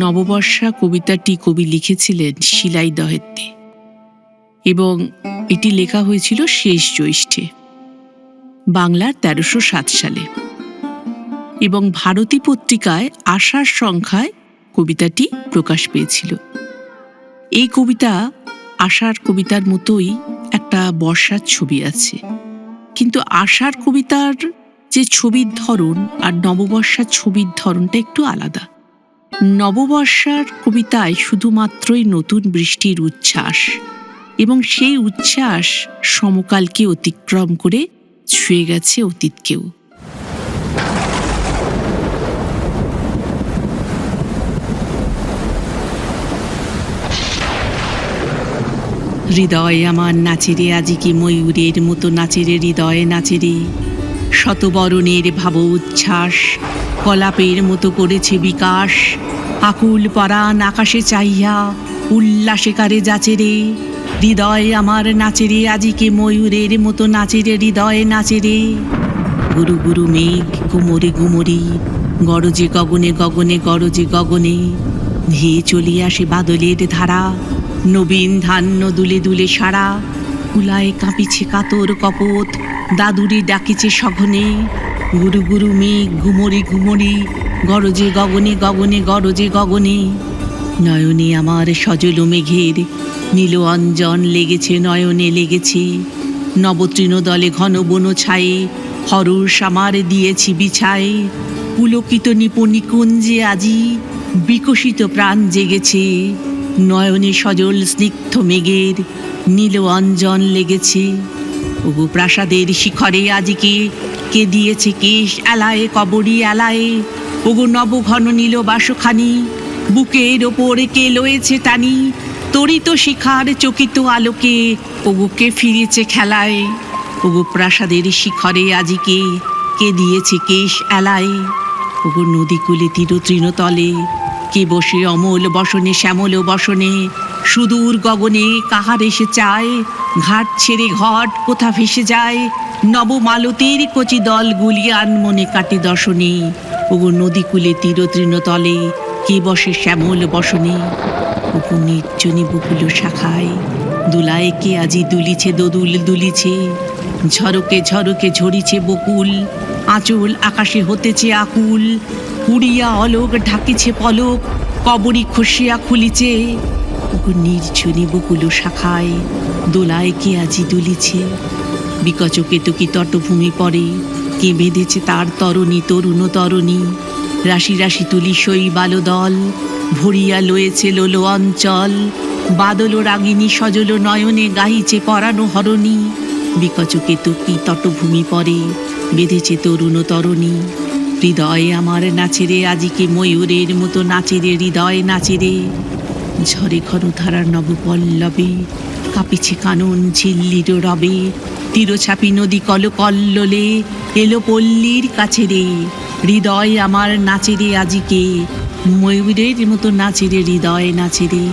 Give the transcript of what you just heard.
নববর্ষা কবিতাটি কবি লিখেছিলেন শিলাই দহেতে এবং এটি লেখা হয়েছিল শেষ জ্যৈষ্ঠে বাংলার ১৩০৭ সালে এবং ভারতী পত্রিকায় আষাঢ় সংখ্যায় কবিতাটি প্রকাশ পেয়েছিল। এই কবিতা আষাঢ় কবিতার মতোই একটা বর্ষার ছবি আছে, কিন্তু আষাঢ় কবিতার যে ছবির ধরন আর নববর্ষার ছবির ধরনটা একটু আলাদা। নববর্ষার কবিতায় শুধুমাত্রই নতুন বৃষ্টির উচ্ছ্বাস এবং সেই উচ্ছ্বাস সমকালকে অতিক্রম করে ছুঁয়ে গেছে অতীতকেও। হৃদয় আমার নাচে রে, আজি কি ময়ূরের মতো নাচে রে, হৃদয়ে নাচে রে, শতবরণের ভাব উচ্ছ্বাস কলাপের মতো করেছে বিকাশ, আকুল পরাণ আকাশে চাইয়া উল্লাসে কারে যাচে রে, হৃদয় আমার নাচে রে, আজি কি ময়ূরের মতো নাচে রে, হৃদয়ে নাচে রে। গুরু গুরু মেঘ গুমরে গুমরি গরজে গগনে গগনে গরজে গগনে, ধেয়ে চলিয়া আসে বাদলের ধারা, নবীন ধান্য দুলে দুলে সারা, কুলায় কাঁপিছে কাতর কপোত, দাদুরি ডাকিছে সঘনে, গুরু গুরু মেঘ গুমরি গুমরি গরজে গগনে গগনে গরজে গগনে। নয়নে আমার সজল মেঘের নীল অঞ্জন লেগেছে, নয়নে লেগেছে, নবতৃণ দলে ঘন বন ছায়ে হরষ আমার দিয়েছি বিছায়ে, পুলকিত নিপুণিকুঞ্জে আজি বিকশিত প্রাণ জেগেছে, নয়নে সজল স্নিগ্ধ মেঘের নীল অঞ্জন লেগেছে। ওগো প্রাসাদের শিখরে আজিকে কে দিয়েছে কেশ এলায়ে কবরী এলায়ে, ওগো নবঘন নীল বাসখানি বুকের ওপরে কে লয়েছে টানি, তরিত শিখার চকিত আলোকে ওগো কে ফিরেছে খেলায়, ওগো প্রাসাদের শিখরে আজিকে কে দিয়েছে কেশ এলায়ে, ওগো নদীকূলে তীর তৃণতলে কে বসে অমল বসনে শ্যামল বসনে, সুদূর গগনে কাহার এসে চায়, ঘাট ছেড়ে ঘট কোথা ভেসে যায়, নবমালতীর কচি দল গুলিয়ান মনে কাটে দর্শনে, ওগো নদীকূলে তীর তৃণতলে কে বসে শ্যামল বসনে, ওগো নির্জনী বকুল শাখায় দুলায় কে আজি দুলিছে দোদুল দুলিছে, ঝরকে ঝরকে ঝরিছে বকুল, আঁচল আকাশে হতেছে আকুল, উড়িয়া অলোক ঢাকিছে পলক, কবরী খসিয়া খুলিছে, ওগো নির্জনী বকুল শাখায় দোলায় কে আজি দুলিছে, বিকচ কেতকী তটভূমি পরে কে বেঁধেছে তার তরণী তরুণ তরণী, রাশি রাশি তুলি শৈবাল দল ভরিয়া লয়েছে লোল অঞ্চল, বাদল রাগিনী সজল নয়নে গাহিছে পরানো হরণী, বিকচ কেতকী তটভূমি পরে বেঁধেছে তরুণ তরণী, হৃদয়ে আমার নাচে রে, আজি কি ময়ূরের মতো নাচে রে, হৃদয়ে নাচে রে, ঝরে ঘনধারার নবপল্লবে কাঁপিছে কানন ঝিল্লির রবে, তীরছাপি নদী কলকল্লোলে এলো পল্লীর কাছে রে, হৃদয় আমার নাচে রে, আজিকে ময়ূরের মতো নাচে রে, হৃদয়ে নাচে রে।